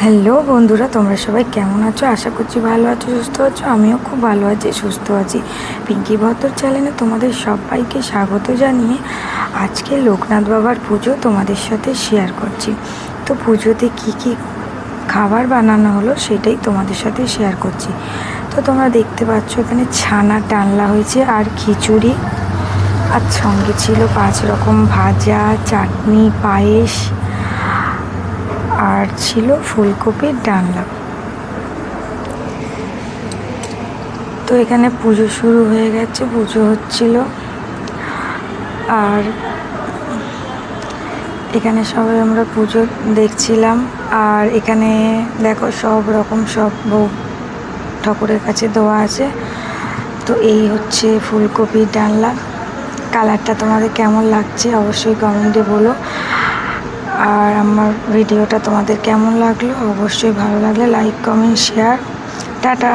Hello বন্ধুরা, তোমরা সবাই কেমন আছো? আশা করছি ভালো আছো, সুস্থ আছো। আমিও খুব ভালো আছি, সুস্থ আছি। পিঙ্কি ভদ্র চ্যানেলে তোমাদের সবাইকে স্বাগত জানিয়ে আজকে লোকনাথ বাবার পুজো তোমাদের সাথে শেয়ার করছি। তো পুজোতে কি কি খাবার বানানো হলো সেটাই তোমাদের সাথে শেয়ার করছি। তো তোমরা দেখতে পাচ্ছ এখানে ছানা টানলা হয়েছে আর খিচুড়ি, আর সঙ্গে ছিল 5 রকম ভাজা, চাটনি, পায়েস, আর ছিল ফুলকপির ডালনা। তো এখানে পুজো শুরু হয়ে গেছে, পুজো হচ্ছিল। আর এখানে সবাই আমরা পুজো দেখছিলাম। আর এখানে দেখো সব রকম সব ভোগ ঠাকুরের কাছে দেওয়া আছে। তো এই হচ্ছে ফুলকপির ডালনা। কালারটা তোমাদের কেমন লাগছে অবশ্যই কমেন্টে বলো। আর আমার ভিডিওটা তোমাদের কেমন লাগলো অবশ্যই ভালো লাগলে লাইক, কমেন্ট, শেয়ার। টাটা।